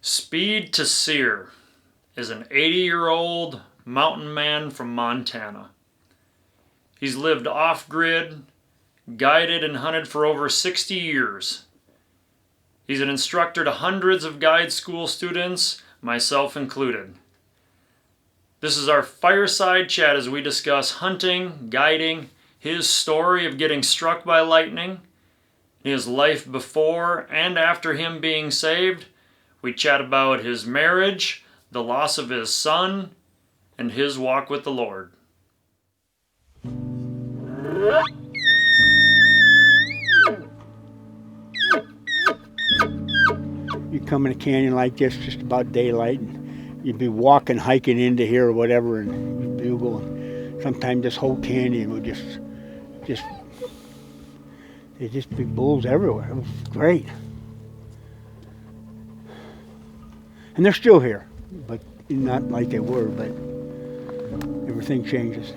Speed to Sear is an 80-year-old mountain man from Montana. He's lived off-grid, guided and hunted for over 60 years. He's an instructor to hundreds of guide school students, myself included. This is our fireside chat as we discuss hunting, guiding, his story of getting struck by lightning, his life before and after him being saved. We chat about his marriage, the loss of his son, and his walk with the Lord. You come in a canyon like this just about daylight, and you'd be walking, hiking into here or whatever, and you'd bugle. And sometimes this whole canyon would there'd just be bulls everywhere. It was great. And they're still here, but not like they were, but everything changes.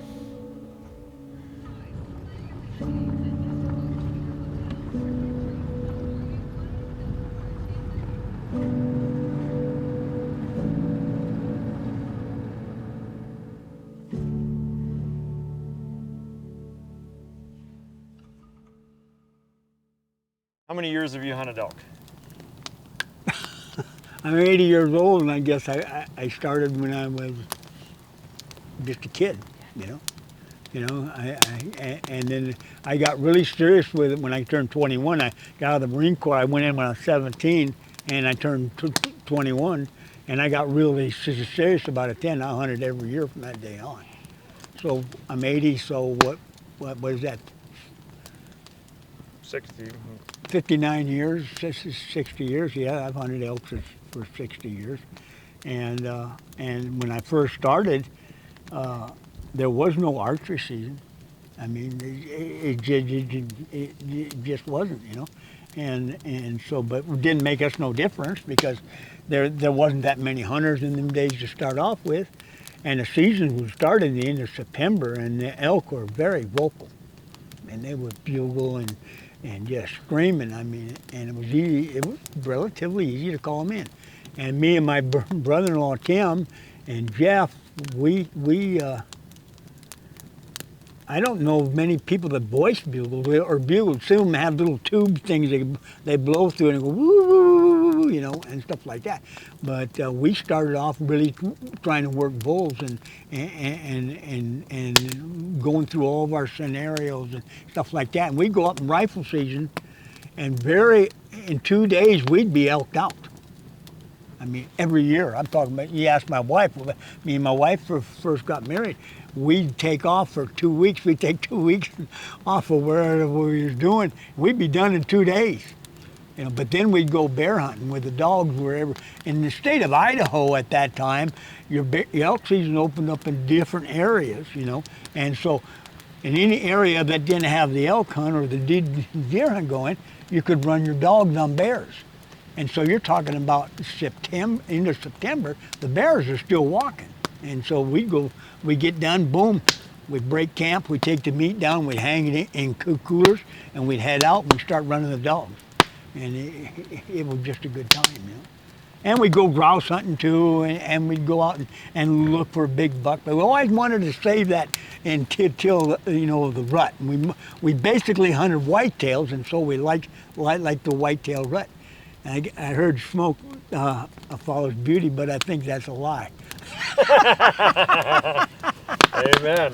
How many years have you hunted elk? I'm 80 years old, and I guess I started when I was just a kid, and then I got really serious with it when I turned 21. I got out of the Marine Corps. I went in when I was 17, and I turned 21, and I got really serious about it then. I hunted every year from that day on. So I'm 80, so what is that? 60. 59 years, 60 years, yeah, I've hunted elk for 60 years. And when I first started, there was no archery season. I mean, it just wasn't, And so, but it didn't make us no difference because there wasn't that many hunters in them days to start off with. And the season would start in the end of September, and the elk were very vocal. And they would bugle and just screaming. I mean, and it was easy. It was relatively easy to call them in. And me and my brother-in-law Tim and Jeff, I don't know of many people that voice bugle or bugle. Some of them have little tube things they blow through and go woo, and stuff like that. But we started off really trying to work bulls and going through all of our scenarios and stuff like that. And we'd go up in rifle season, and in 2 days we'd be elked out. I mean, every year. I'm talking about, you asked my wife, me and my wife first got married, we'd take off for 2 weeks. We'd take 2 weeks off of wherever we was doing. We'd be done in 2 days. But then we'd go bear hunting with the dogs wherever. In the state of Idaho at that time, your elk season opened up in different areas, And so in any area that didn't have the elk hunt or the deer hunt going, you could run your dogs on bears. And so you're talking about into September, the bears are still walking. And so we get done, boom, we'd break camp, we'd take the meat down, we'd hang it in coolers, and we'd head out and we'd start running the dogs. And it was just a good time, And we'd go grouse hunting too, and we'd go out and look for a big buck. But we always wanted to save that until the rut. And we basically hunted whitetails, and so we liked the whitetail rut. I heard smoke follows beauty, but I think that's a lie. Amen.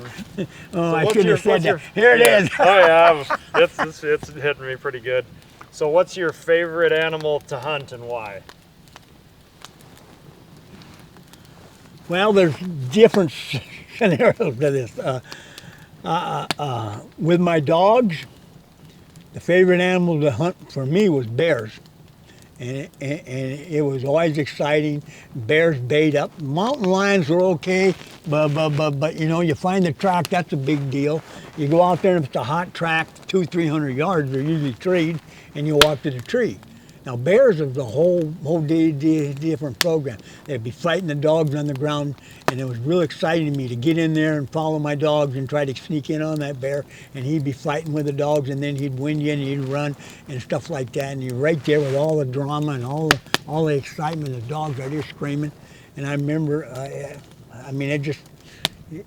Oh, I shouldn't have said that. Here it is. Oh yeah, it's hitting me pretty good. So what's your favorite animal to hunt and why? Well, there's different scenarios to this. With my dogs, the favorite animal to hunt for me was bears. And it was always exciting. Bears bait up. Mountain lions were okay, but you find the track, that's a big deal. You go out there, and if it's a hot track, 200-300 yards, they're usually treed, and you walk to the tree. Now bears is a whole different program. They'd be fighting the dogs on the ground, and it was real exciting to me to get in there and follow my dogs and try to sneak in on that bear, and he'd be fighting with the dogs, and then he'd win you and he'd run and stuff like that, and you're right there with all the drama and all the excitement. The dogs are just screaming, and I remember,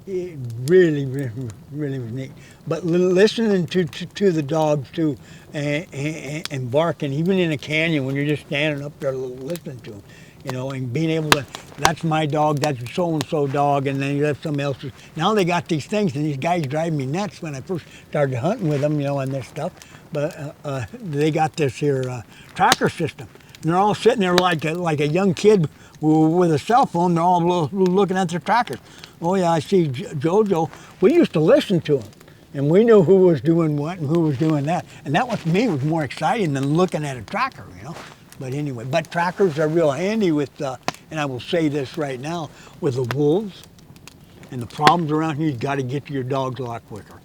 it really was neat. But listening to the dogs too, and barking, even in a canyon when you're just standing up there listening to them, and being able to, that's my dog, that's so-and-so dog, and then you have somebody else's. Now they got these things, and these guys drive me nuts when I first started hunting with them, and this stuff. But they got this here tracker system. And they're all sitting there like a young kid with a cell phone. They're all looking at their trackers. Oh yeah, I see JoJo. We used to listen to him, and we knew who was doing what and who was doing that. And that was, to me, was more exciting than looking at a tracker, But anyway, but trackers are real handy with, and I will say this right now, with the wolves and the problems around here, you got to get to your dogs a lot quicker.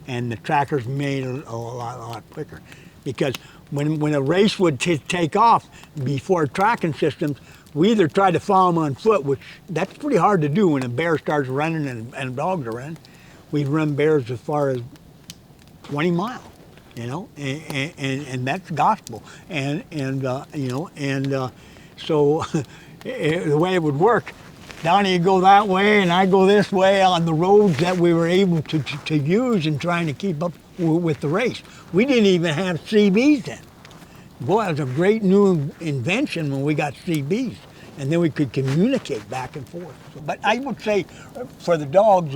And the trackers made a lot quicker. Because when a race would take off before tracking systems, we either tried to follow them on foot, which that's pretty hard to do when a bear starts running and dogs are running. We'd run bears as far as 20 miles, and that's gospel. So the way it would work, Donnie would go that way and I go this way on the roads that we were able to use in trying to keep up with the race. We didn't even have CBs then. Boy, it was a great new invention when we got CBs, and then we could communicate back and forth. But I would say for the dogs,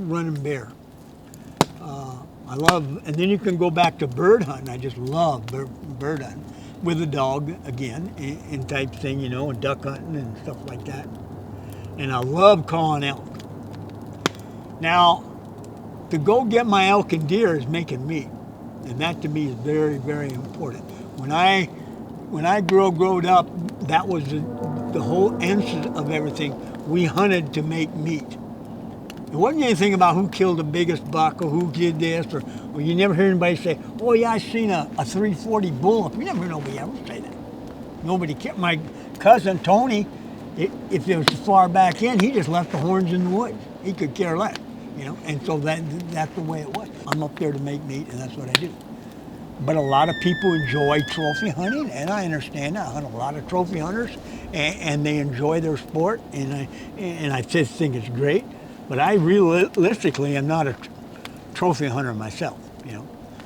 running bear. I love, and then you can go back to bird hunting. I just love bird hunting with a dog again, and type thing, and duck hunting and stuff like that. And I love calling elk. Now, to go get my elk and deer is making meat, and that to me is very, very important. When I growed up, that was the whole essence of everything. We hunted to make meat. It wasn't anything about who killed the biggest buck or who did this, or you never hear anybody say, "Oh yeah, I seen a 340 bull." You never hear nobody ever say that. Nobody cared. My cousin Tony, if it was far back in, he just left the horns in the woods. He could care less, And so that's the way it was. I'm up there to make meat, and that's what I do. But a lot of people enjoy trophy hunting, and I understand that. I hunt a lot of trophy hunters, and they enjoy their sport, and I just think it's great. But I realistically am not a trophy hunter myself,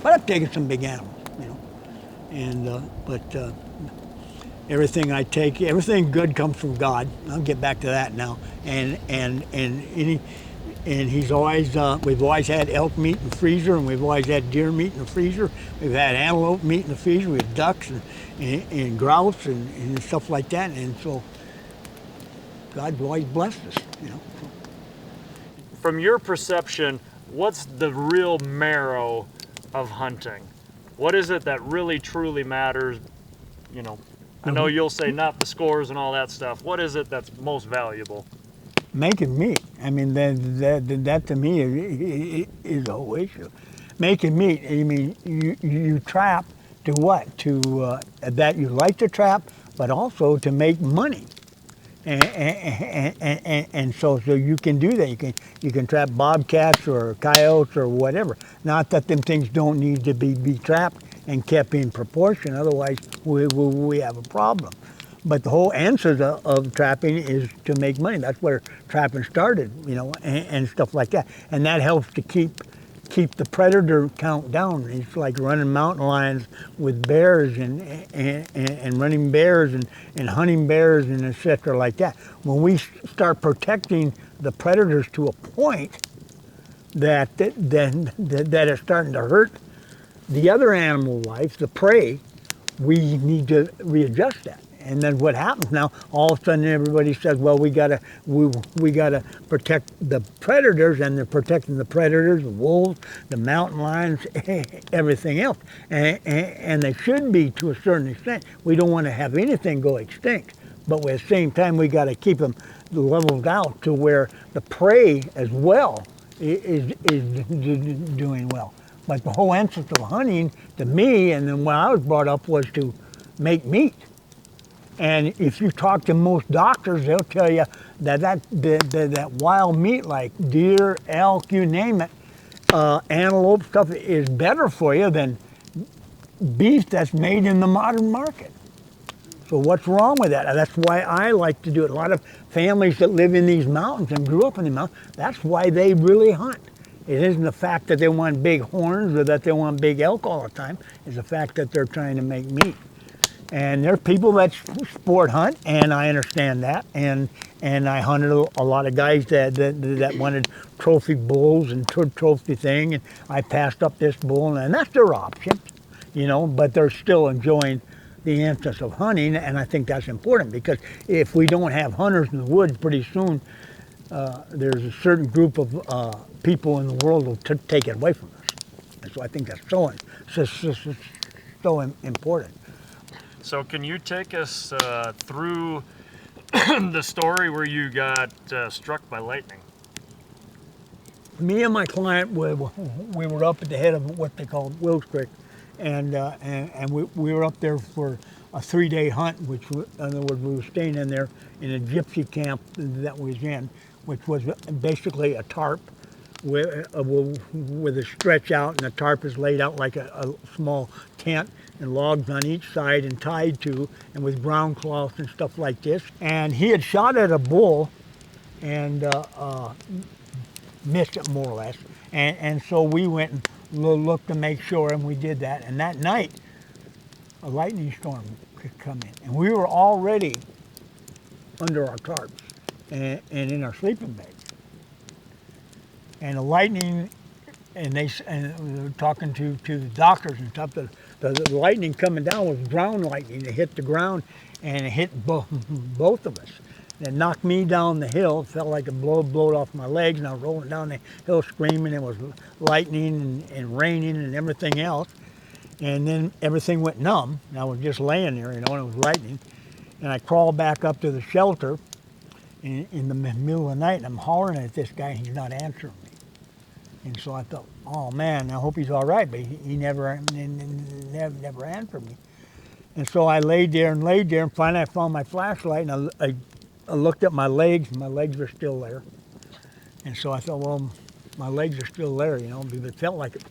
But I've taken some big animals, But everything good comes from God. I'll get back to that now. And he's always, we've always had elk meat in the freezer, and we've always had deer meat in the freezer. We've had antelope meat in the freezer. We have ducks and grouse and stuff like that. And so God's always blessed us, From your perception, what's the real marrow of hunting? What is it that really truly matters? I know you'll say not the scores and all that stuff. What is it that's most valuable? Making meat. I mean, that to me is the whole issue. Making meat. I mean, you trap to what? To that you like to trap, but also to make money. And so you can do that. You can trap bobcats or coyotes or whatever. Not that them things don't need to be trapped and kept in proportion. Otherwise, we have a problem. But the whole answer of trapping is to make money. That's where trapping started, and stuff like that. And that helps to keep the predator count down. It's like running mountain lions with bears and running bears and hunting bears and et cetera like that. When we start protecting the predators to a point that is starting to hurt the other animal life, the prey, we need to readjust that. And then what happens now? All of a sudden, everybody says, "Well, we gotta protect the predators," and they're protecting the predators, the wolves, the mountain lions, everything else, and they should be to a certain extent. We don't want to have anything go extinct, but at the same time, we got to keep them leveled out to where the prey as well is doing well. But the whole essence of hunting, to me, and then when I was brought up, was to make meat. And if you talk to most doctors, they'll tell you that wild meat like deer, elk, you name it, antelope stuff is better for you than beef that's made in the modern market. So what's wrong with that? That's why I like to do it. A lot of families that live in these mountains and grew up in the mountains, that's why they really hunt. It isn't the fact that they want big horns or that they want big elk all the time. It's the fact that they're trying to make meat. And there are people that sport hunt, and I understand that. And I hunted a lot of guys that wanted trophy bulls and trophy thing, and I passed up this bull, and that's their option, you know. But they're still enjoying the interest of hunting, and I think that's important because if we don't have hunters in the woods, pretty soon there's a certain group of people in the world who will take it away from us. And so I think that's so important. So can you take us through the story where you got struck by lightning? Me and my client, we were up at the head of what they call Wills Creek, and we were up there for a 3-day hunt, which, in other words, we were staying in there in a gypsy camp that we was in, which was basically a tarp with a stretch out, and the tarp is laid out like a small tent and logs on each side and tied to, and with brown cloth and stuff like this. And he had shot at a bull and missed it more or less. And so we went and looked to make sure, and we did that. And that night, a lightning storm could come in. And we were already under our tarps and in our sleeping bags. And the lightning, and we were talking to the doctors and stuff, the lightning coming down was ground lightning. It hit the ground and it hit both of us. And it knocked me down the hill. It felt like it blowed off my legs, and I was rolling down the hill screaming. It was lightning and raining and everything else. And then everything went numb, and I was just laying there, you know, and it was lightning. And I crawled back up to the shelter in the middle of the night, and I'm hollering at this guy, and he's not answering me. And so I thought, oh man, I hope he's all right, but he never answered me. And so I laid there, and finally I found my flashlight, and I looked at my legs, and my legs were still there. And so I thought, well, my legs are still there, you know, because it felt like it,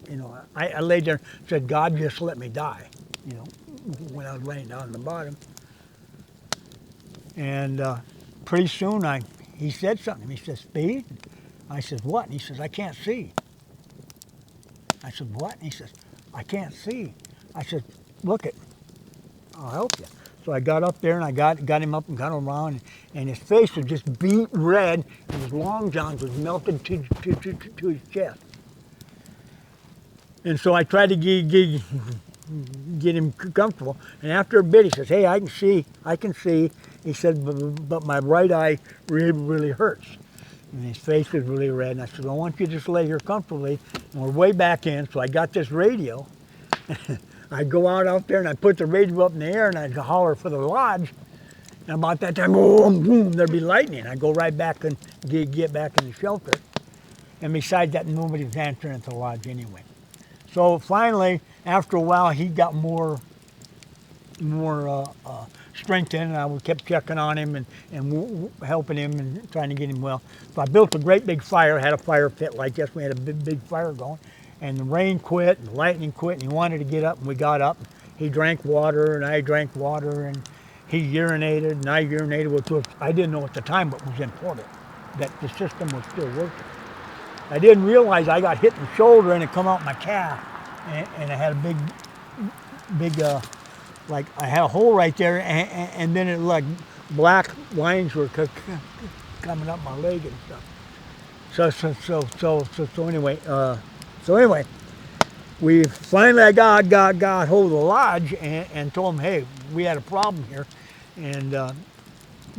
you know. I laid there and said, God, just let me die, you know, when I was laying down on the bottom. And pretty soon he said something. He said, Speed? I said, what? And he says, I can't see. I said, what? And he says, I can't see. I said, look it, I'll help you. So I got up there and I got him up and got him around, and his face was just beet red, and his long johns was melted to his chest. And so I tried to get him comfortable, and after a bit he says, hey, I can see. He said, but my right eye really hurts. And his face was really red, and I said, I want you to just lay here comfortably, and we're way back in, so I got this radio. I'd go out there and I'd put the radio up in the air and I'd holler for the lodge. And about that time, boom, boom, there'd be lightning. I'd go right back and get back in the shelter. And besides that, nobody was answering at the lodge anyway. So finally, after a while, he got more strength in, and I kept checking on him and helping him and trying to get him well. So I built a great big fire, had a fire pit like this. We had a big fire going. And the rain quit, and the lightning quit, and he wanted to get up, and we got up. He drank water, and I drank water, and he urinated, and I urinated, which was, I didn't know at the time, but was important, that the system was still working. I didn't realize I got hit in the shoulder, and it come out my calf, and I had a big, like, I had a hole right there, and then it, like, black lines were coming up my leg and stuff. So anyway, we finally I got hold of the lodge and told them, hey, we had a problem here, and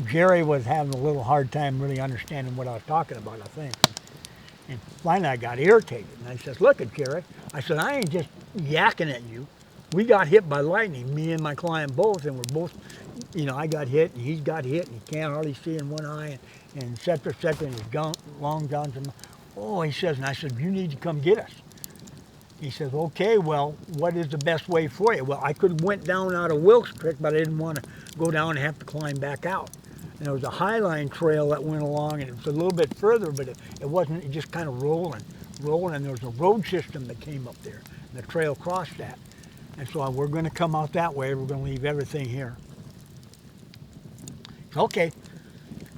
Jerry was having a little hard time really understanding what I was talking about, I think. And finally I got irritated, and I said, look at Jerry, I said, I ain't just yakking at you. We got hit by lightning, me and my client both, and we're both, you know, I got hit and he's got hit and he can't hardly see in one eye, and et cetera, and his long johns. Oh, he says, and I said, you need to come get us. He says, okay, well, what is the best way for you? Well, I could have went down out of Wilkes Creek, but I didn't want to go down and have to climb back out. And there was a Highline trail that went along, and it was a little bit further, but it wasn't, it just kind of rolling. And there was a road system that came up there, and the trail crossed that. And so we're going to come out that way. We're going to leave everything here. Okay.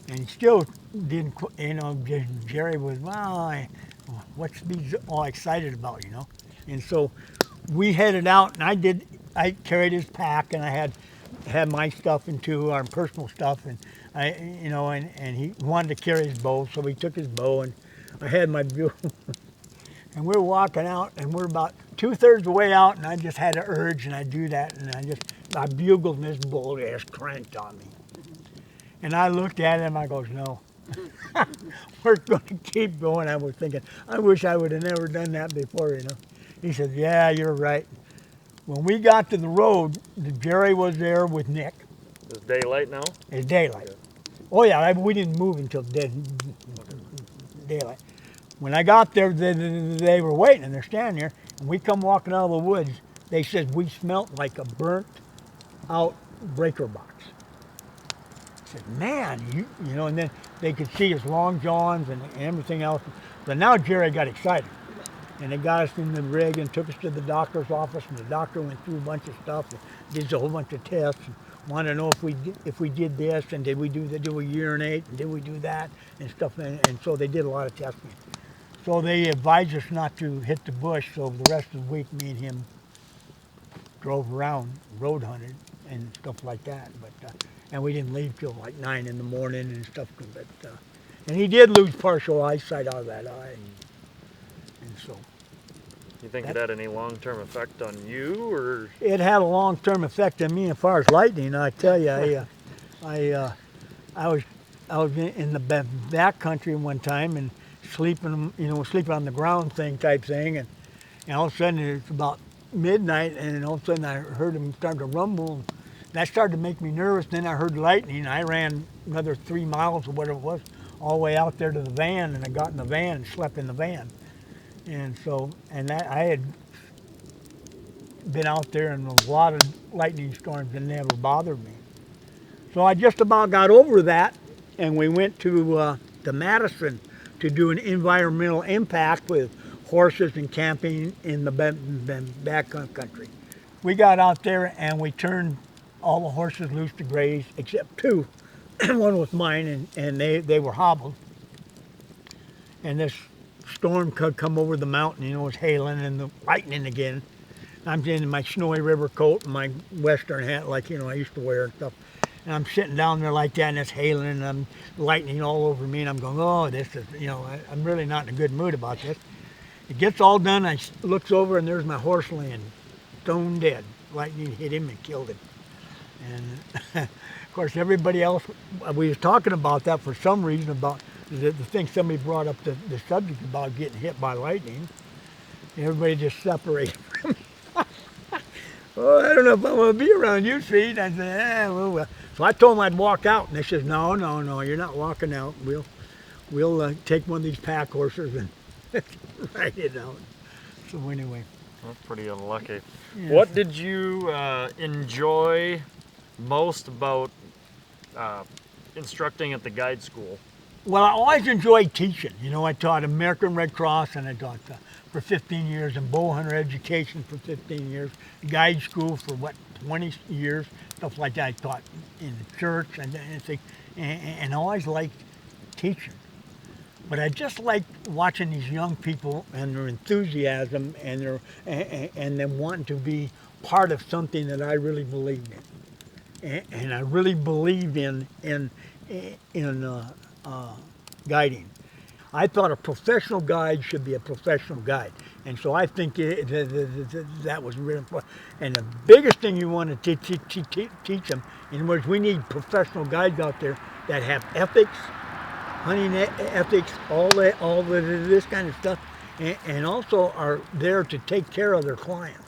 And he still didn't, Jerry was, well, what's he all excited about, And so we headed out, and I carried his pack, and I had my stuff and too, our personal stuff, and and he wanted to carry his bow, so he took his bow, and I had my bugle, and we're walking out, and we're about 2/3 of the way out, and I just had an urge, and I do that, and I bugled, and this bull just cranked on me. And I looked at him, I goes, no, we're going to keep going. I was thinking, I wish I would have never done that before, He said, yeah, you're right. When we got to the road, Jerry was there with Nick. It's daylight now? It's daylight. Oh, yeah, we didn't move until daylight. When I got there, they were waiting, and they're standing there, and we come walking out of the woods. They said we smelt like a burnt out breaker box. I said, man, and then they could see his long johns and everything else. But now Jerry got excited. And they got us in the rig and took us to the doctor's office, and the doctor went through a bunch of stuff and did a whole bunch of tests and wanted to know if we did this, and did we urinate, and did we do that and stuff, and so they did a lot of testing. So they advised us not to hit the bush, so the rest of the week me and him drove around, road hunted and stuff like that. But and we didn't leave till like 9 in the morning and stuff. But and he did lose partial eyesight out of that eye. And so. You think it had any long-term effect on you, or? It had a long-term effect on me as far as lightning. I tell you, I was in the back country one time and sleeping on the ground type thing, and all of a sudden it's about midnight, and all of a sudden I heard him start to rumble. And that started to make me nervous. Then I heard lightning. I ran another 3 miles or whatever it was, all the way out there to the van, and I got in the van and slept in the van. And so, I had been out there in a lot of lightning storms and never bothered me. So I just about got over that, and we went to Madison to do an environmental impact with horses and camping in the back country. We got out there and we turned all the horses loose to graze except 2. One was mine, and they were hobbled. And this storm could come over the mountain, it was hailing and the lightning again. I'm in my Snowy River coat and my Western hat like, I used to wear and stuff. And I'm sitting down there like that, and it's hailing, and I'm lightning all over me, and I'm going, oh, this is, I'm really not in a good mood about this. It gets all done, I looks over, and there's my horse laying stone dead. Lightning hit him and killed him. And of course, everybody else, we was talking about that for some reason, about the thing somebody brought up the subject about getting hit by lightning. Everybody just separated from me. Oh, I don't know if I'm going to be around you, see? And I said, well. So I told them I'd walk out, and they said, no, you're not walking out. We'll take one of these pack horses and ride it out. So anyway. That's pretty unlucky. Yeah. What did you enjoy most about instructing at the guide school? Well, I always enjoyed teaching. I taught American Red Cross, and I taught for 15 years, and bow hunter education for 15 years, guide school for 20 years, stuff like that. I taught in the church and I always liked teaching. But I just liked watching these young people and their enthusiasm and them wanting to be part of something that I really believed in, and I really believed in guiding. I thought a professional guide should be a professional guide, and so I think that was really important. And the biggest thing you want to teach them, in other words, we need professional guides out there that have ethics, hunting ethics, all this kind of stuff, and also are there to take care of their clients.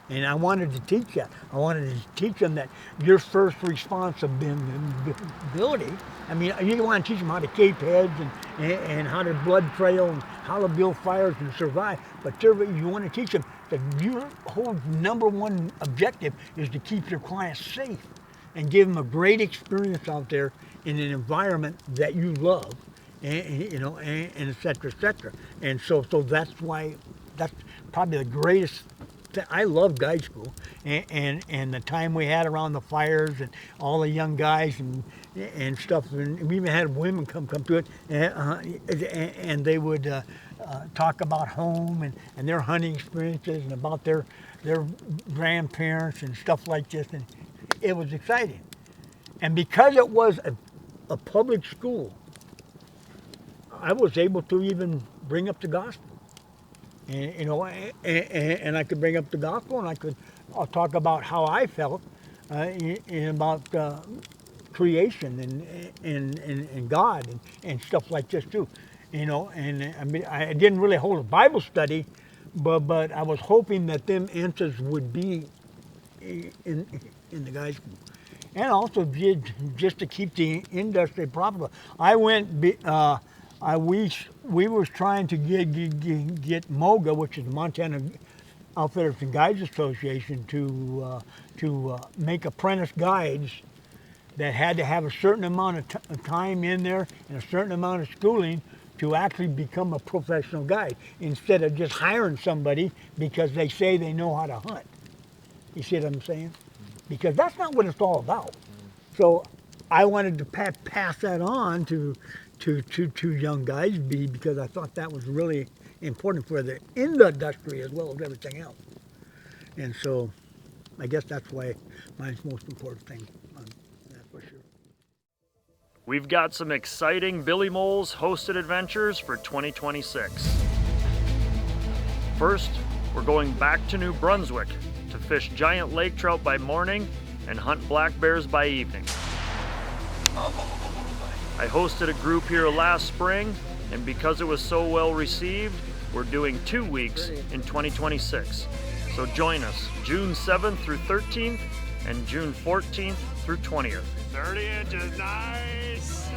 And I wanted to teach that. I wanted to teach them that your first responsibility, you want to teach them how to cape heads and how to blood trail and how to build fires and survive, but you want to teach them that your whole number one objective is to keep your clients safe and give them a great experience out there in an environment that you love, and et cetera, et cetera. And so that's why, that's probably the greatest. I love guide school, and the time we had around the fires and all the young guys and stuff, and we even had women come to it, and they would talk about home and their hunting experiences and about their grandparents and stuff like this, and it was exciting. And because it was a public school, I was able to even bring up the gospel. And I could bring up the gospel, and I'll talk about how I felt about creation and God and stuff like this too. And I mean, I didn't really hold a Bible study, but I was hoping that them answers would be in the guys' school. And also just to keep the industry profitable. I went. We was trying to get MOGA, which is the Montana Outfitters and Guides Association, to make apprentice guides that had to have a certain amount of time in there and a certain amount of schooling to actually become a professional guide, instead of just hiring somebody because they say they know how to hunt. You see what I'm saying? Because that's not what it's all about. So I wanted to pass that on to young guys, because I thought that was really important for the industry as well as everything else. And so I guess that's why mine's the most important thing, that's for sure. We've got some exciting Billy Molls hosted adventures for 2026. First, we're going back to New Brunswick to fish giant lake trout by morning and hunt black bears by evening. I hosted a group here last spring, and because it was so well received, we're doing 2 weeks in 2026. So join us June 7th through 13th and June 14th through 20th. 30 inches, nice!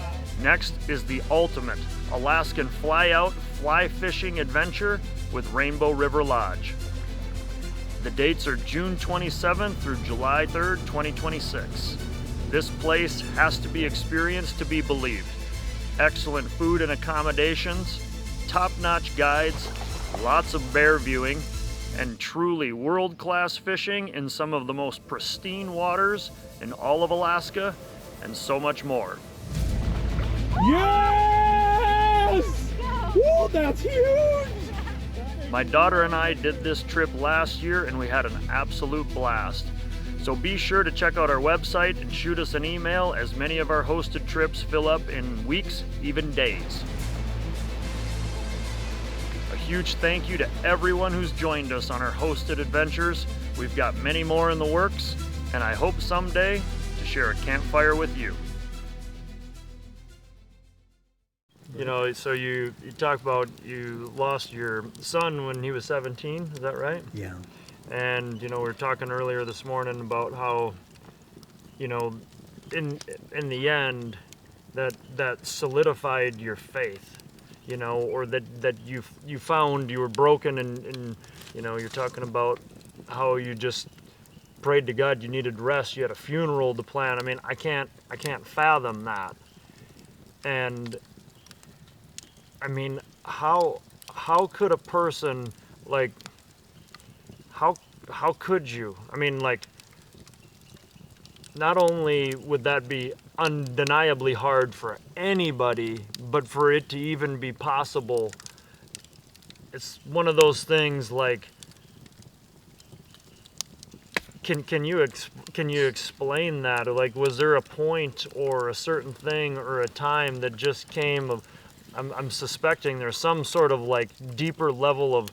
Next is the ultimate Alaskan fly-out, fly fishing adventure with Rainbow River Lodge. The dates are June 27th through July 3rd, 2026. This place has to be experienced to be believed. Excellent food and accommodations, top-notch guides, lots of bear viewing, and truly world-class fishing in some of the most pristine waters in all of Alaska, and so much more. Yes! Woo, that's huge! My daughter and I did this trip last year, and we had an absolute blast. So be sure to check out our website and shoot us an email, as many of our hosted trips fill up in weeks, even days. A huge thank you to everyone who's joined us on our hosted adventures. We've got many more in the works, and I hope someday to share a campfire with you. You know, so you talk about you lost your son when he was 17, is that right? Yeah. And, you know, we were talking earlier this morning about how, you know, in the end, that solidified your faith, you know, or that you found you were broken, and, you know, you're talking about how you just prayed to God you needed rest, you had a funeral to plan. I mean, I can't fathom that. And, I mean, how could a person, like, how could you? I mean, like, not only would that be undeniably hard for anybody, but for it to even be possible, it's one of those things like, can you explain that? Or like, was there a point or a certain thing or a time that just came of, I'm suspecting there's some sort of like deeper level of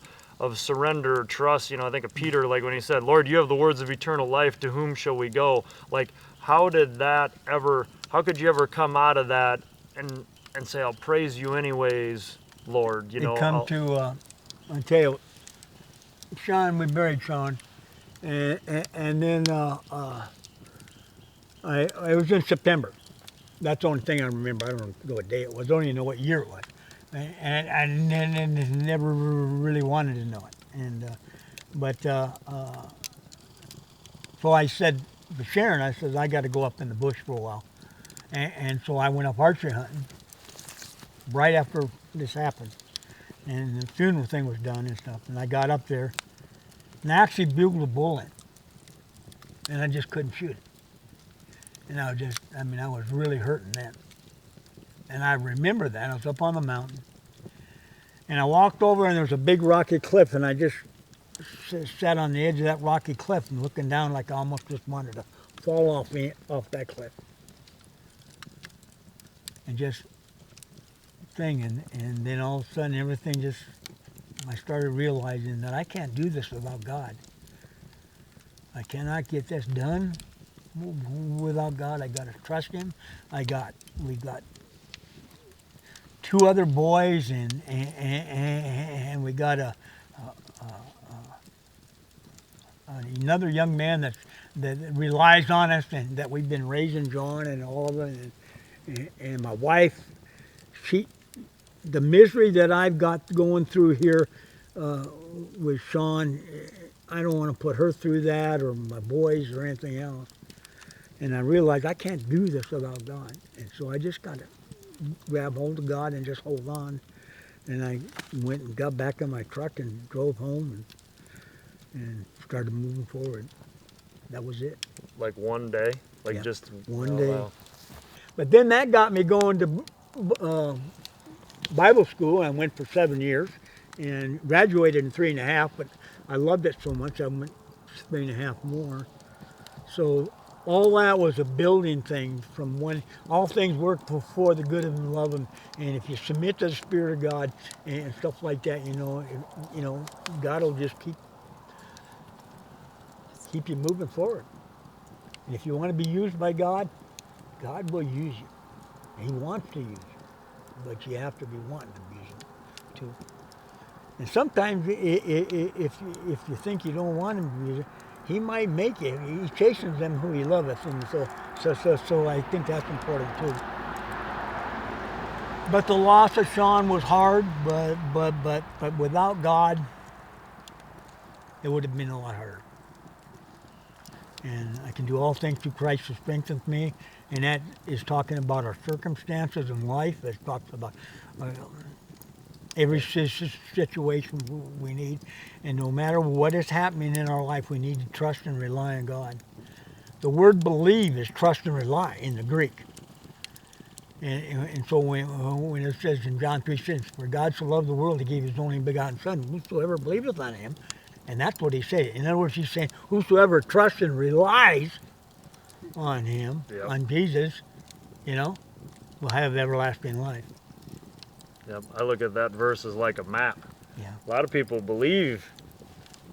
surrender or trust. You know, I think of Peter, like when he said, Lord, you have the words of eternal life, to whom shall we go? Like, how could you ever come out of that and say, I'll praise you anyways, Lord? You know, I'll tell you, Sean, we buried Sean, and then it was in September. That's the only thing I remember. I don't know what day it was. I don't even know what year it was. and I never really wanted to know it. So I said to Sharon, I said, I got to go up in the bush for a while. And so I went up archery hunting right after this happened. And the funeral thing was done and stuff. And I got up there and I actually bugled a bull in. And I just couldn't shoot it. And I was really hurting then. And I remember that. I was up on the mountain. And I walked over and there was a big rocky cliff. And I just sat on the edge of that rocky cliff and looking down like I almost just wanted to fall off that cliff. And just and then all of a sudden everything just, I started realizing that I can't do this without God. I cannot get this done without God. I got to trust Him. We got 2 other boys and we got another young man that relies on us and that we've been raising John and all of it. And my wife, the misery that I've got going through here with Sean, I don't want to put her through that or my boys or anything else. And I realized I can't do this without God. And so I just got to grab hold of God and just hold on. And I went and got back in my truck and drove home and started moving forward. That was it. Like one day? Like Yeah, just one day. Wow. But then that got me going to Bible school. I went for 7 years and graduated in 3.5, but I loved it so much I went 3.5 more. So all that was a building thing from when all things work for the good of them love Him, and if you submit to the Spirit of God and stuff like that, God will just keep you moving forward. And if you want to be used by God, God will use you. He wants to use you, but you have to be wanting to use Him too. And sometimes if you think you don't want Him to use you, He might make it. He chastens them who He loveth, and so I think that's important too. But the loss of Sean was hard, but without God, it would have been a lot harder. And I can do all things through Christ who strengthens me, and that is talking about our circumstances in life. It talks about every situation we need, and no matter what is happening in our life, we need to trust and rely on God. The word believe is trust and rely in the Greek. And so when it says in John 3:6, for God so loved the world, He gave His only begotten Son, whosoever believeth on Him, and that's what He's saying. In other words, He's saying, whosoever trusts and relies on Him, Yep. on Jesus, will have everlasting life. Yep. I look at that verse as like a map. Yeah. A lot of people believe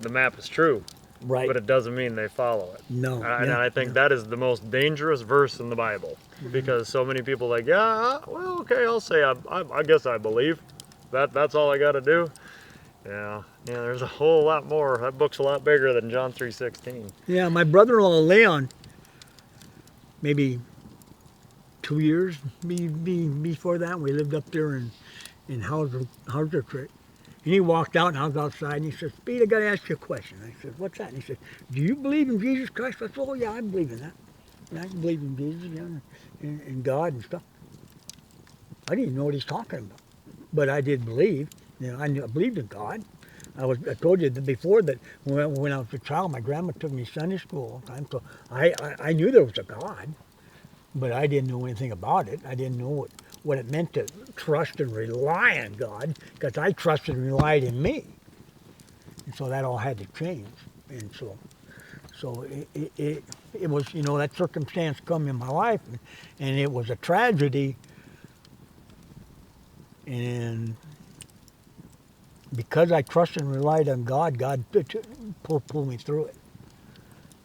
the map is true, Right. but it doesn't mean they follow it. No. And I think that is the most dangerous verse in the Bible, because so many people are like, yeah, well, okay, I'll say I guess I believe. That's all I got to do. Yeah, there's a whole lot more. That book's a lot bigger than John 3:16. Yeah, my brother-in-law Leon, maybe 2 years before that, we lived up there in Hauser Creek. And he walked out and I was outside and he said, Speed, I got to ask you a question. I said, what's that? And he said, do you believe in Jesus Christ? I said, oh yeah, I believe in that. Yeah, I believe in Jesus and God and stuff. I didn't even know what he's talking about, but I did believe. I believed in God. I told you that before that when I was a child, my grandma took me to Sunday school all the time, so I knew there was a God, but I didn't know anything about it. I didn't know what it meant to trust and rely on God, because I trusted and relied in me. And so that all had to change. And so it was, that circumstance come in my life, and it was a tragedy. And because I trusted and relied on God, God pulled me through it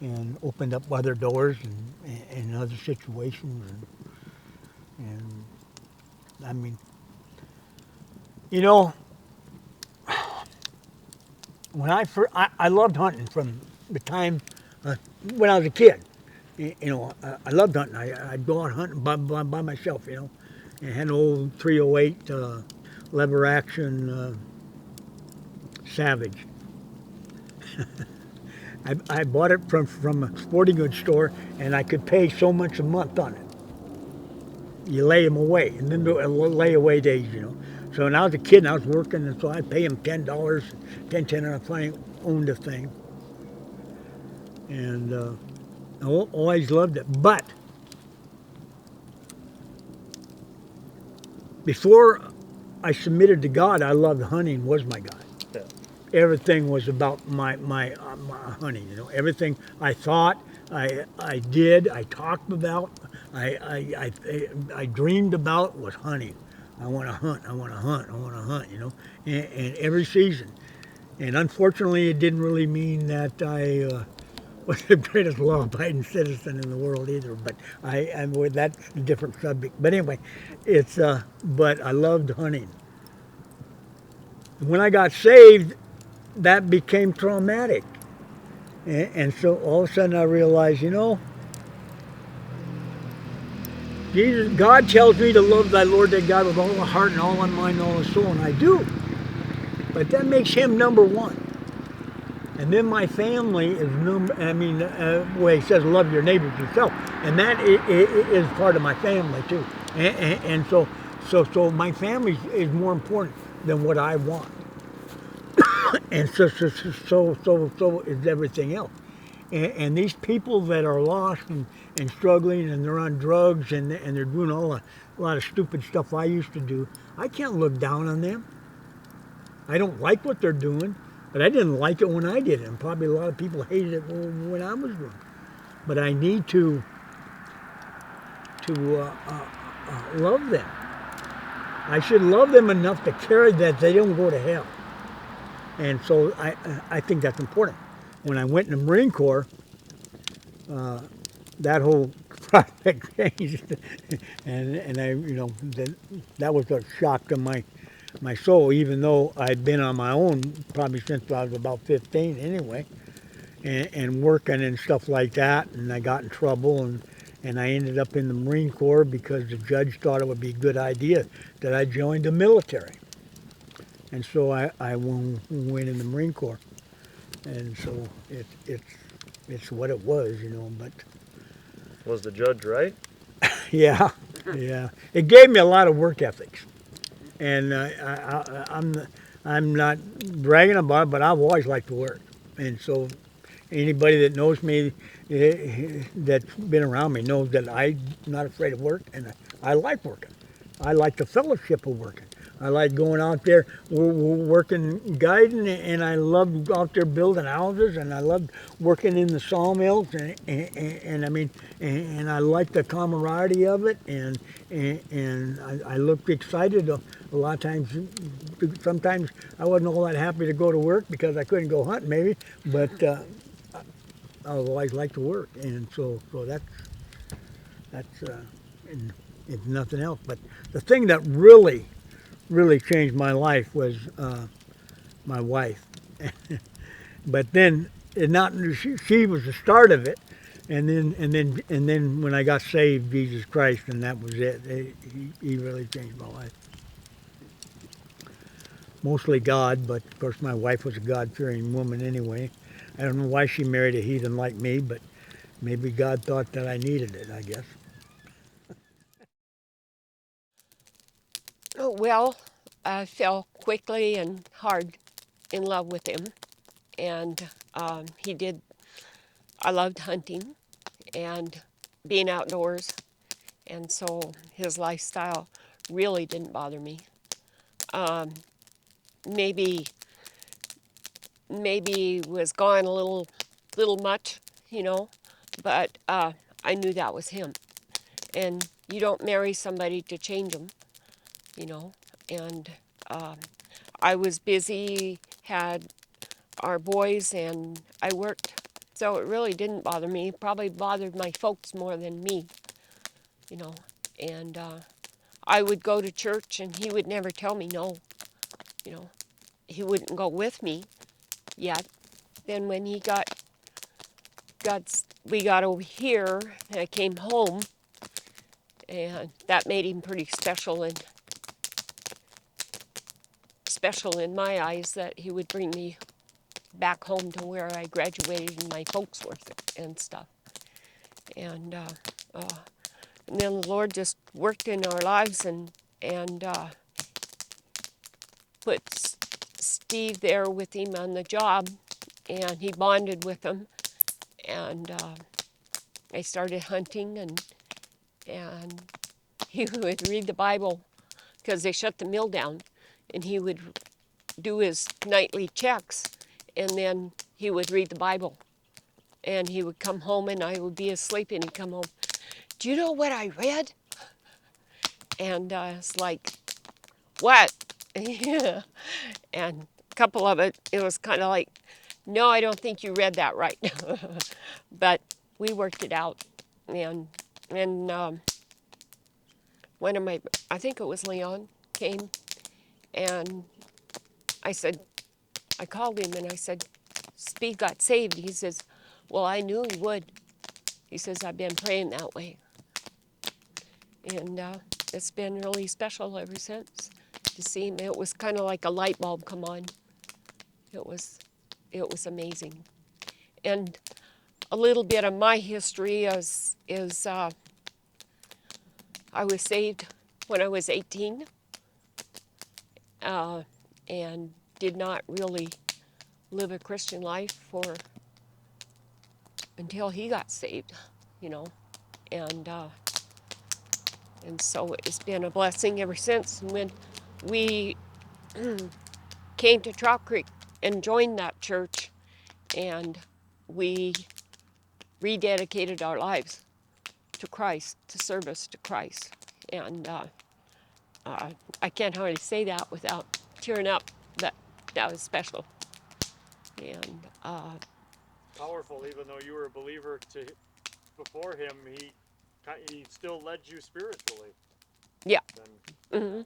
and opened up other doors and other situations. And I mean, when I loved hunting from the time when I was a kid. I loved hunting. I'd go out hunting by myself, and had an old 308 lever action Savage. I bought it from a sporting goods store, and I could pay so much a month on it. You lay them away, and then lay away days, you know. So when I was a kid and I was working, and so I'd pay him $10, and I finally owned the thing. And I always loved it. But before I submitted to God, I loved hunting was my God. Yeah. Everything was about my hunting, you know. Everything I thought, I did, I talked about, I dreamed about was hunting. I want to hunt, I want to hunt, I want to hunt, you know, and every season. And unfortunately, it didn't really mean that I was the greatest law-abiding citizen in the world either. But that's a different subject. But anyway, but I loved hunting. When I got saved, that became traumatic. And so all of a sudden I realized, you know, God tells me to love thy Lord thy God with all the heart and all thy mind and all the soul, and I do. But that makes him number one. And then my family is he says love your neighbors yourself. And that is part of my family too. And so my family is more important than what I want. And so is everything else. And these people that are lost and struggling and they're on drugs and they're doing a lot of stupid stuff I used to do, I can't look down on them. I don't like what they're doing, but I didn't like it when I did it. And probably a lot of people hated it when I was doing it. But I need to love them. I should love them enough to care that they don't go to hell. And so I think that's important. When I went in the Marine Corps, that whole project changed, and I, you know, that was a shock to my soul. Even though I'd been on my own probably since I was about 15 anyway, and working and stuff like that, and I got in trouble, and I ended up in the Marine Corps because the judge thought it would be a good idea that I joined the military. And so I went in the Marine Corps, and so it's what it was, you know. But Was the judge right? yeah, it gave me a lot of work ethics, and I'm not bragging about it, but I've always liked to work, and so anybody that knows me, that's been around me, knows that I'm not afraid of work, and I like working. I like the fellowship of working. I like going out there working, guiding, and I love out there building houses, and I love working in the sawmills, and I mean, and I like the camaraderie of it, and I looked excited a lot of times. Sometimes I wasn't all that happy to go to work because I couldn't go hunting, maybe, but I always liked to work, and so that's and if nothing else. But the thing that really changed my life was my wife. But then she was the start of it, and then when I got saved, Jesus Christ, and that was it. He really changed my life. Mostly God, but of course my wife was a God-fearing woman anyway. I don't know why she married a heathen like me, but maybe God thought that I needed it, I guess. Oh, well, I fell quickly and hard in love with him. And I loved hunting and being outdoors. And so his lifestyle really didn't bother me. Maybe was gone a little much, you know, but I knew that was him. And you don't marry somebody to change them, you know. And I was busy, had our boys, and I worked. So it really didn't bother me. It probably bothered my folks more than me, you know. And I would go to church, and he would never tell me no, you know. He wouldn't go with me yet. Then when we got over here, and I came home, and that made him pretty special. And special in my eyes that he would bring me back home to where I graduated and my folks were and stuff. And then the Lord just worked in our lives and put Steve there with him on the job, and he bonded with him. And I started hunting, and he would read the Bible because they shut the mill down, and he would do his nightly checks, and then he would read the Bible. And he would come home, and I would be asleep, and he'd come home. Do you know what I read? And it's like, what? Yeah. And a couple of it was kind of like, no, I don't think you read that right. But we worked it out. And one of my, I think it was Leon, came, and I called him and I said, Speed got saved. He says, well, I knew he would. He says, I've been praying that way. And it's been really special ever since to see him. It was kind of like a light bulb come on. It was amazing. And a little bit of my history is I was saved when I was 18 and did not really live a Christian life until he got saved, you know. And so it's been a blessing ever since. And when we came to Trout Creek and joined that church, and we rededicated our lives to Christ, to service to Christ. And I can't hardly say that without tearing up. That was special. And Powerful, even though you were a believer before him, he still led you spiritually. yeah. Mm-hmm.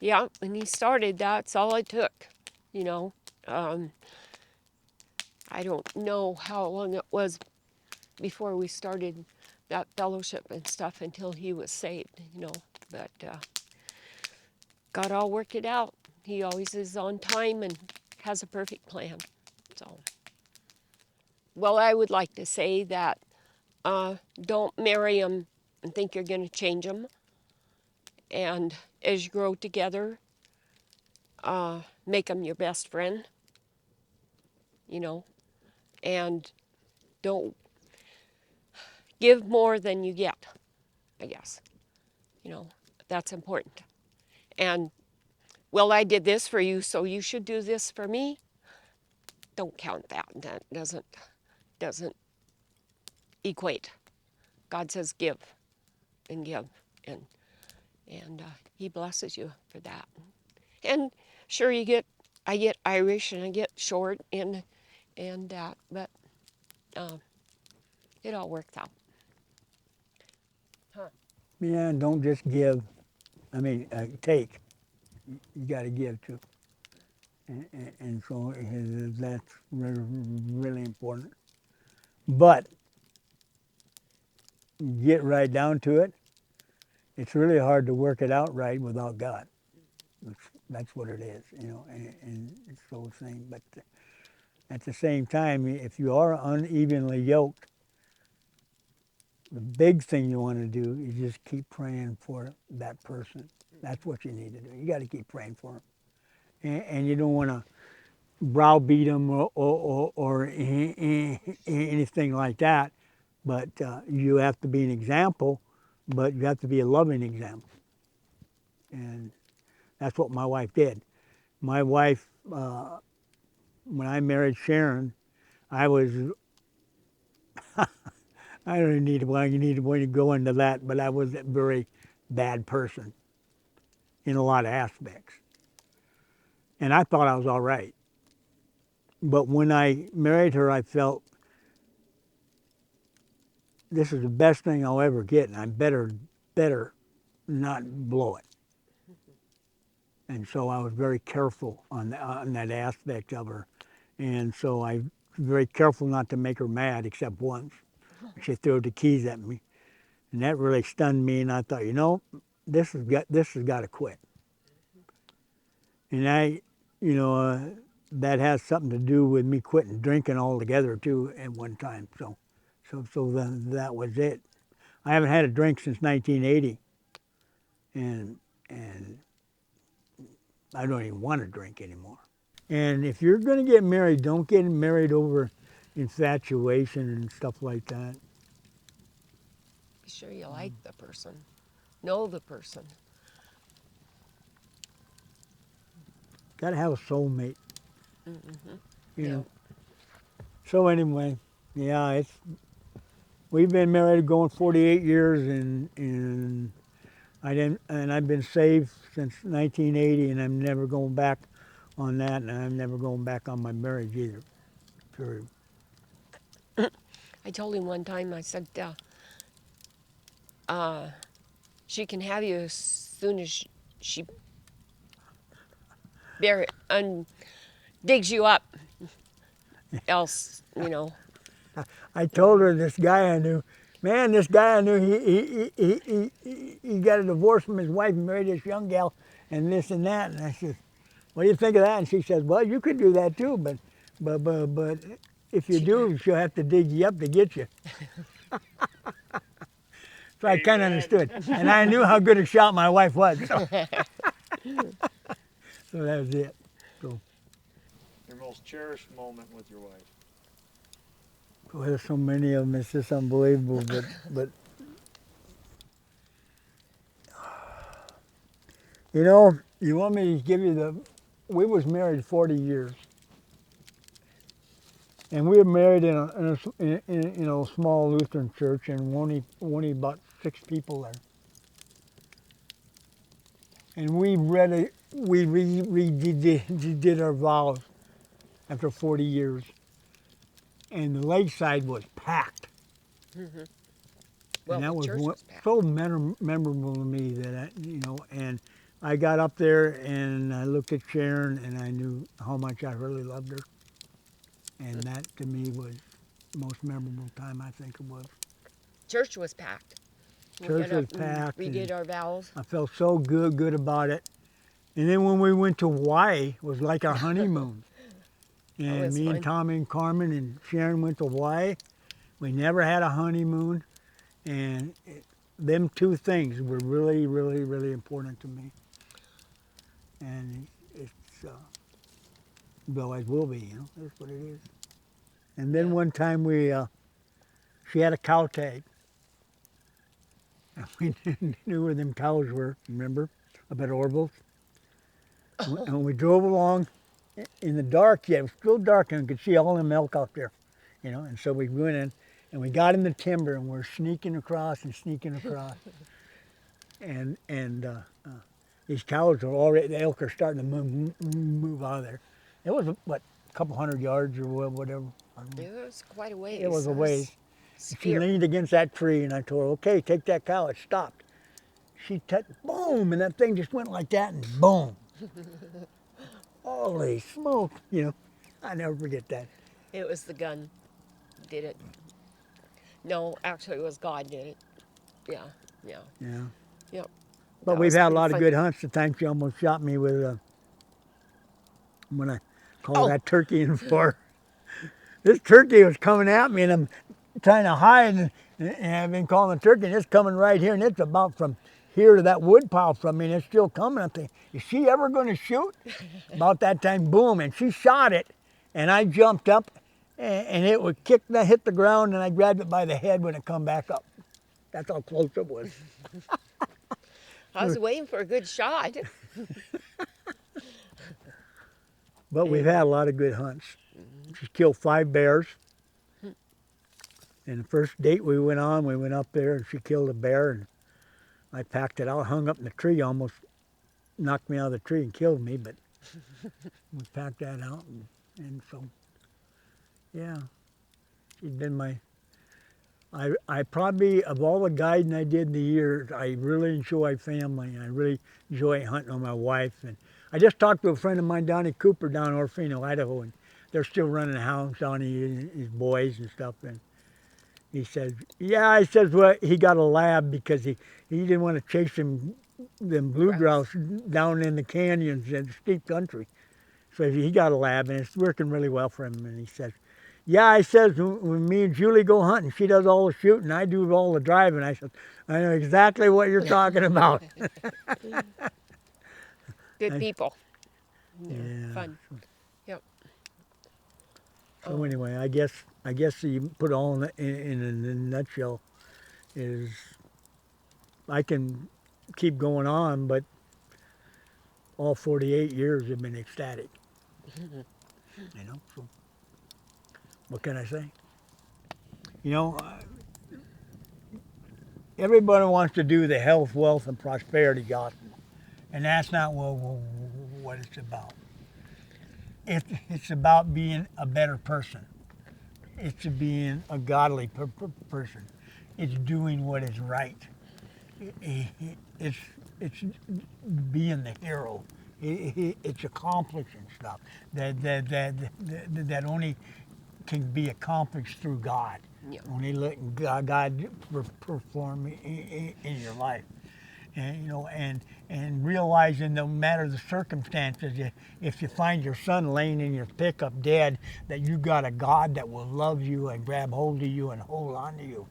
Yeah, when he started, that's all it took, you know. I don't know how long it was before we started that fellowship and stuff until he was saved, you know. But God all worked it out. He always is on time and has a perfect plan. So, well, I would like to say that don't marry him and think you're going to change him. And as you grow together, make him your best friend, you know, and don't give more than you get, I guess. You know, that's important. And, well, I did this for you, so you should do this for me. Don't count that. That doesn't equate. God says give and give, and he blesses you for that. And sure, I get Irish and I get short and that, but it all works out. Huh. Yeah, and don't just give. I mean, take. You got to give too. And so that's really, really important. But get right down to it, it's really hard to work it out right without God. That's what it is, you know, and it's so same. But at the same time, if you are unevenly yoked, the big thing you want to do is just keep praying for that person. That's what you need to do. You got to keep praying for them, and you don't want to browbeat them or anything like that. But you have to be an example, but you have to be a loving example, and that's what my wife did. My wife, when I married Sharon, I was, I don't need to go into that, but I was a very bad person in a lot of aspects. And I thought I was all right. But when I married her, I felt this is the best thing I'll ever get, and I better not blow it. And so I was very careful on that aspect of her. And so I was very careful not to make her mad, except once. She threw the keys at me. And that really stunned me, and I thought, this has got to quit. And you know, that has something to do with me quitting drinking altogether too at one time. So then that was it. I haven't had a drink since 1980, and I don't even want to drink anymore. And if you're going to get married, don't get married over infatuation and stuff like that. Be sure you like the person, know the person. Got to have a soulmate, Mm-hmm. you Yeah. know. So anyway, yeah, we've been married going 48 years, and I've been saved since 1980, and I'm never going back on that, and I'm never going back on my marriage either. Period. I told him one time, I said, she can have you as soon as she digs you up. Else, you know. I told her this guy I knew, man, this guy I knew, he got a divorce from his wife and married this young gal and this and that. And I said, what do you think of that? And she says, well, you could do that too, but if you do, she'll have to dig you up to get you. So I kind of understood. And I knew how good a shot my wife was. So, so that was it. So, Your most cherished moment with your wife. well, there's so many of them, it's just unbelievable. But you know, you want me to give you we was married 40 years. And we were married in a small Lutheran church, and only about 6 people there. And we redid our vows after 40 years, and the lakeside was packed. Mm-hmm. Well, And that the was church was packed. so memorable to me that and I got up there and I looked at Sharon and I knew how much I really loved her. And that to me was the most memorable time, I think it was. Church was packed. We Church got was up and packed. redid And our vows. I felt so good about it. And then when we went to Hawaii, it was like our honeymoon. And was me fun. and Tommy and Carmen and Sharon went to Hawaii. We never had a honeymoon. And them 2 things were really, really, really important to me. And it always will be, that's what it is. And then Yeah. one time she had a cow tag. And we knew where them cows were, remember, up at Orville's. And we drove along in the dark, yeah, it was still dark, and we could see all them elk out there, And so we went in, and we got in the timber, and we're sneaking across. and these cows are already, the elk are starting to move out of there. It was, a couple hundred yards or whatever. I don't know. It was quite a ways. It was a ways. She Scary. leaned against that tree, and I told her, okay, take that cow. It stopped. She touched, boom, and that thing just went like that, and boom. Holy smoke, I never forget that. It was the gun did it. No, actually, it was God did it. Yeah. Yeah. Yep. But That we've was had a pretty lot of fun. good hunts. The time she almost shot me with when I called Oh. that turkey in for. This turkey was coming at me, and I'm trying to hide, and I've been calling the turkey, and it's coming right here, and it's about from here to that wood pile from me, and it's still coming. I'm thinking, is she ever going to shoot? About that time, boom, and she shot it, and I jumped up, and it would hit the ground, and I grabbed it by the head when it come back up. That's how close it was. I was waiting for a good shot. But we've had a lot of good hunts. She's killed 5 bears. And the first date we went on, we went up there and she killed a bear, and I packed it out, hung up in the tree, almost knocked me out of the tree and killed me, but we packed that out, and so, yeah, she's been I probably, of all the guiding I did in the years, I really enjoy family, and I really enjoy hunting with my wife. And I just talked to a friend of mine, Donnie Cooper, down in Orfino, Idaho, and they're still running hounds, Donnie and his boys and stuff, and he says, yeah, I says, well, he got a lab because he didn't want to chase them bluegrouse down in the canyons and steep country. So he got a lab, and it's working really well for him. And he says, yeah, he says, when me and Julie go hunting, she does all the shooting, I do all the driving. I said, I know exactly what you're talking about. Good people. They're Yeah. fun. Yep. So anyway, I guess you put it all in a nutshell is I can keep going on, but all 48 years have been ecstatic. You know, so what can I say? You know, everybody wants to do the health, wealth, and prosperity gospel, and that's not what it's about. It's about being a better person. It's being a godly person. It's doing what is right. It's being the hero. It's accomplishing stuff that only can be accomplished through God. Yeah. Only letting God perform in your life. And you know, and realizing no matter the circumstances, if you find your son laying in your pickup dead, that you got a God that will love you and grab hold of you and hold on to you.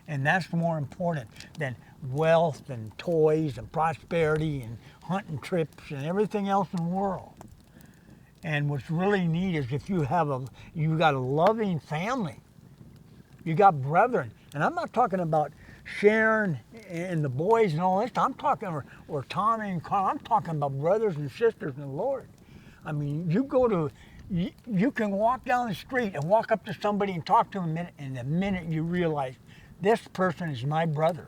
And that's more important than wealth and toys and prosperity and hunting trips and everything else in the world. And what's really neat is if you got a loving family, you got brethren, and I'm not talking about Sharon and the boys and all this. I'm talking, or Tommy and Carl. I'm talking about brothers and sisters in the Lord. I mean, you can walk down the street and walk up to somebody and talk to them a minute, and the minute you realize this person is my brother,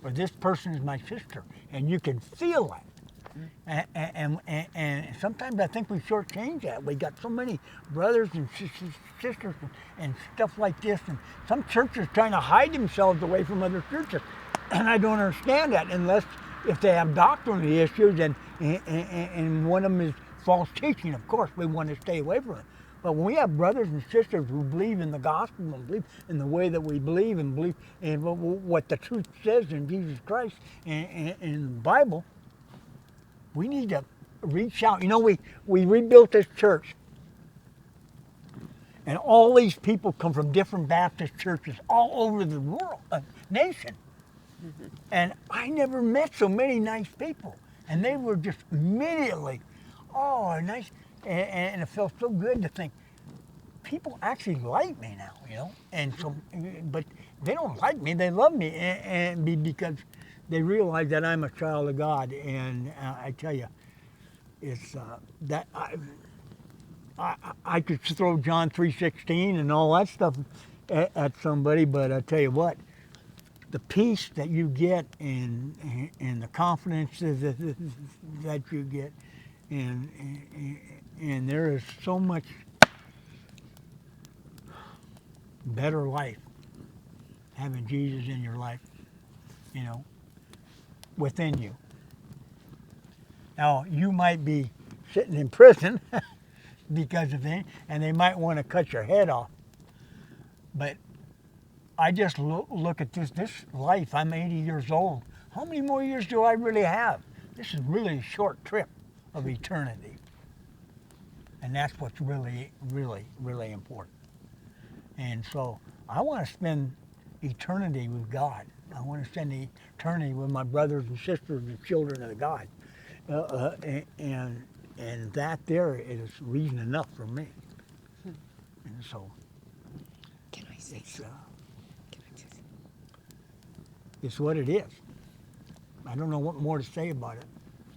or this person is my sister, and you can feel that. And sometimes I think we shortchange that. We got so many brothers and sisters and stuff like this, and some churches trying to hide themselves away from other churches, and I don't understand that unless if they have doctrinal issues and one of them is false teaching. Of course, we want to stay away from it. But when we have brothers and sisters who believe in the gospel and believe in the way that we believe and believe in what the truth says in Jesus Christ and in the Bible, we need to reach out. You know, we rebuilt this church, and all these people come from different Baptist churches all over the world, nation. Mm-hmm. And I never met so many nice people, and they were just immediately, oh, nice, and it felt so good to think people actually like me now, you know. And so, but they don't like me; they love me, and because they realize that I'm a child of God, and I tell you, it's that I could throw John 3:16 and all that stuff at somebody, but I tell you what, the peace that you get and the confidence that you get, and there is so much better life having Jesus in your life, you know, within you. Now, you might be sitting in prison because of it, and they might want to cut your head off. But I just look at this life. I'm 80 years old. How many more years do I really have? This is really a short trip of eternity. And that's what's really, really, really important. And so I want to spend eternity with God. I want to spend eternity with my brothers and sisters and children of God. And that there is reason enough for me. And so Can I say it's, something? Can I just... it's what it is. I don't know what more to say about it.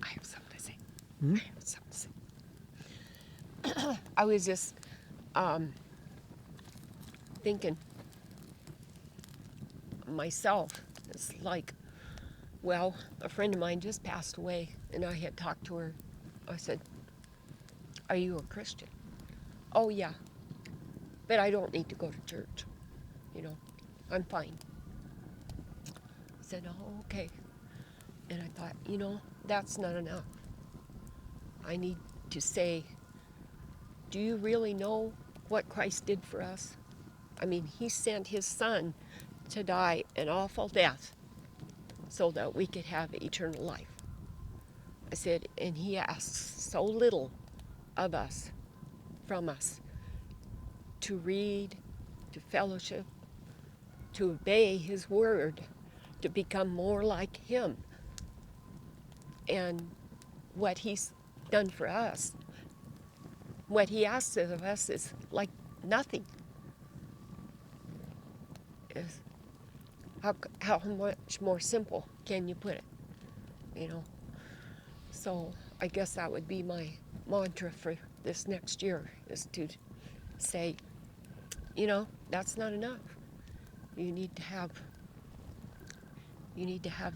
I have something to say. Hmm? I have something to say. I was just thinking myself. It's like, well, a friend of mine just passed away, and I had talked to her. I said, "Are you a Christian?" "Oh, yeah, but I don't need to go to church. You know, I'm fine." I said, "Oh, okay." And I thought, you know, that's not enough. I need to say, do you really know what Christ did for us? I mean, he sent his son to die an awful death so that we could have eternal life. I said, and he asks so little of us, from us, to read, to fellowship, to obey his word, to become more like him. And what he's done for us, what he asks of us is like nothing. Is how much more simple can you put it, you know? So I guess that would be my mantra for this next year, is to say, you know, that's not enough. You need to have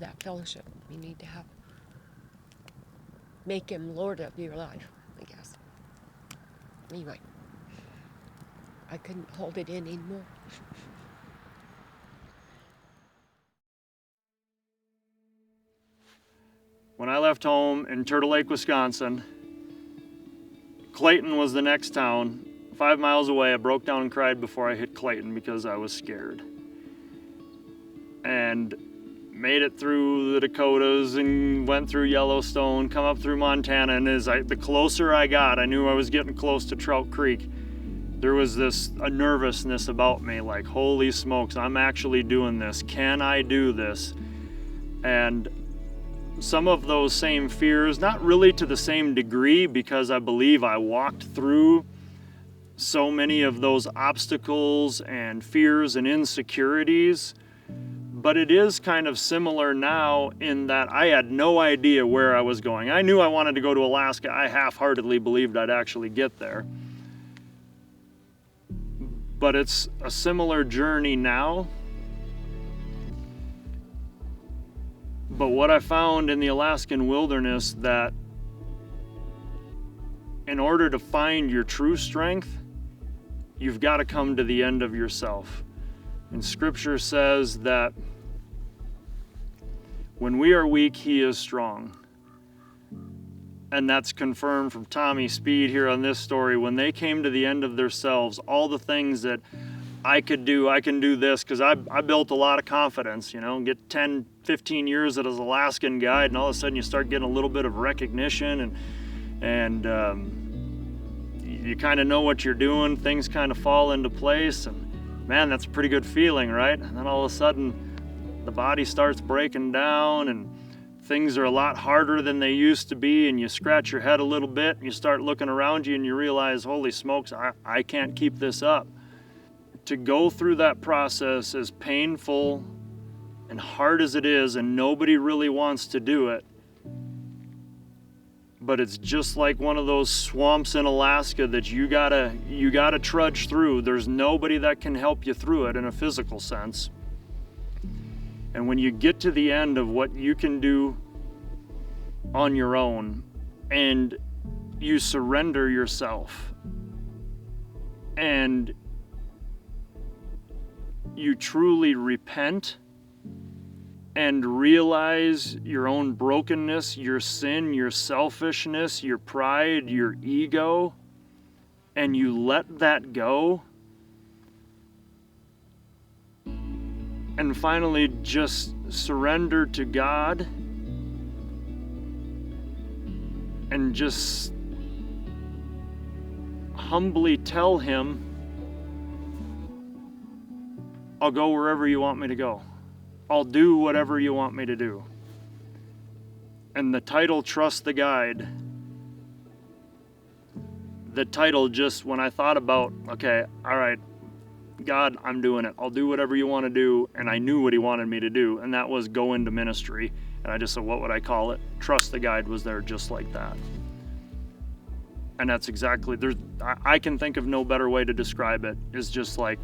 that fellowship. You need to make him Lord of your life, I guess. Anyway, I couldn't hold it in anymore. When I left home in Turtle Lake, Wisconsin, Clayton was the next town. 5 miles away, I broke down and cried before I hit Clayton because I was scared. And made it through the Dakotas and went through Yellowstone, come up through Montana, and the closer I got, I knew I was getting close to Trout Creek. There was a nervousness about me, like, holy smokes, I'm actually doing this. Can I do this? And some of those same fears, not really to the same degree, because I believe I walked through so many of those obstacles and fears and insecurities, but it is kind of similar now in that I had no idea where I was going. I knew I wanted to go to Alaska. I half-heartedly believed I'd actually get there. But it's a similar journey now. But what I found in the Alaskan wilderness, that in order to find your true strength, you've got to come to the end of yourself. And Scripture says that when we are weak, he is strong. And that's confirmed from Tommy Speed here on this story. When they came to the end of themselves, all the things that I can do this, because I built a lot of confidence, you know, get 10, 15 years as an Alaskan guide, and all of a sudden you start getting a little bit of recognition, and you kind of know what you're doing, things kind of fall into place, and man, that's a pretty good feeling, right? And then all of a sudden the body starts breaking down, and things are a lot harder than they used to be, and you scratch your head a little bit, and you start looking around you, and you realize, holy smokes, I can't keep this up. To go through that process, as painful and hard as it is, and nobody really wants to do it, but it's just like one of those swamps in Alaska that you gotta trudge through. There's nobody that can help you through it in a physical sense. And when you get to the end of what you can do on your own, and you surrender yourself, and you truly repent and realize your own brokenness, your sin, your selfishness, your pride, your ego, and you let that go, and finally just surrender to God and just humbly tell him, I'll go wherever you want me to go. I'll do whatever you want me to do. And the title, Trust the Guide, the title just, when I thought about, okay, all right, God, I'm doing it. I'll do whatever you want to do. And I knew what he wanted me to do, and that was go into ministry. And I just said, what would I call it? Trust the Guide was there just like that. And that's exactly, I can think of no better way to describe it. It's just like,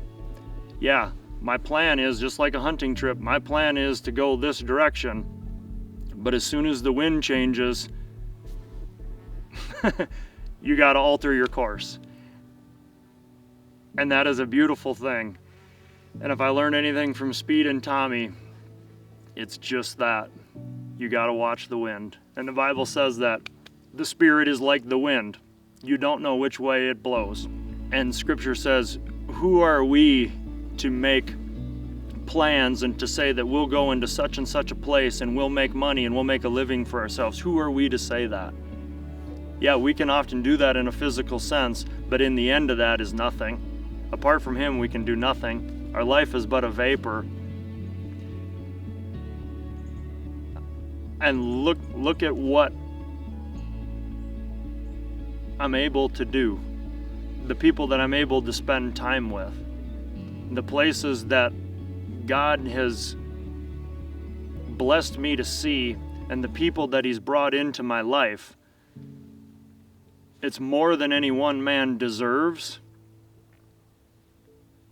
yeah, my plan is just like a hunting trip. My plan is to go this direction, but as soon as the wind changes, you got to alter your course. And that is a beautiful thing. And if I learn anything from Speed and Tommy, it's just that. You got to watch the wind. And the Bible says that the Spirit is like the wind. You don't know which way it blows. And Scripture says, who are we to make plans and to say that we'll go into such and such a place and we'll make money and we'll make a living for ourselves? Who are we to say that? Yeah, we can often do that in a physical sense, but in the end of that is nothing. Apart from him, we can do nothing. Our life is but a vapor. And look at what I'm able to do. The people that I'm able to spend time with. The places that God has blessed me to see, and the people that he's brought into my life. It's more than any one man deserves.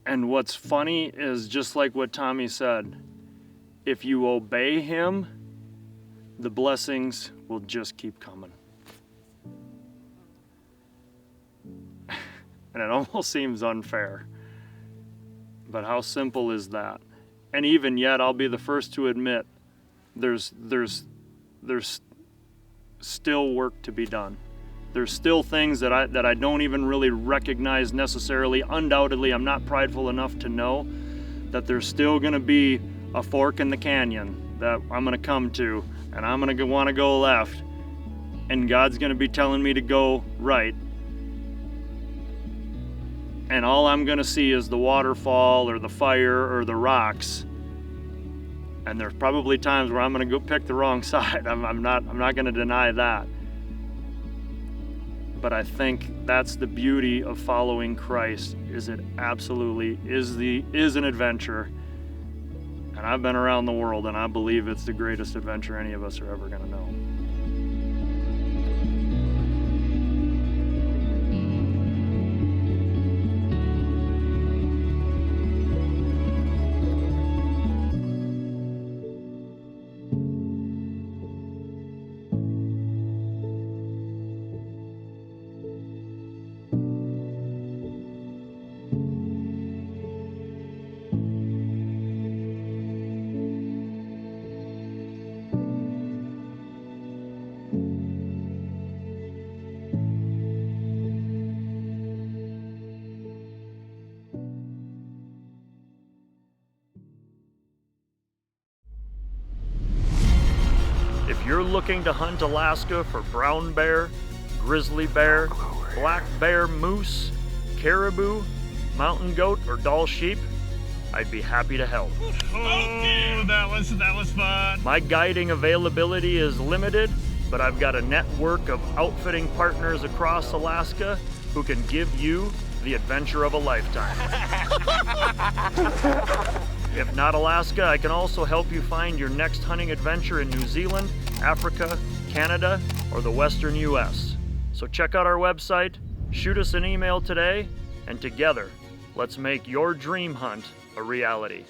And what's funny is, just like what Tommy said, if you obey him, the blessings will just keep coming. And it almost seems unfair. But how simple is that? And even yet, I'll be the first to admit, there's still work to be done. There's still things that I don't even really recognize necessarily. Undoubtedly, I'm not prideful enough to know that there's still going to be a fork in the canyon that I'm going to come to, and I'm going to want to go left, and God's going to be telling me to go right. And all I'm going to see is the waterfall or the fire or the rocks. And there's probably times where I'm going to go pick the wrong side. I'm not going to deny that. But I think that's the beauty of following Christ, is it absolutely is an adventure. And I've been around the world, and I believe it's the greatest adventure any of us are ever going to know. If you're looking to hunt Alaska for brown bear, grizzly bear, black bear, moose, caribou, mountain goat, or Dall sheep, I'd be happy to help. Oh, that was fun. My guiding availability is limited, but I've got a network of outfitting partners across Alaska who can give you the adventure of a lifetime. If not Alaska, I can also help you find your next hunting adventure in New Zealand, Africa, Canada, or the Western US. So check out our website, shoot us an email today, and together, let's make your dream hunt a reality.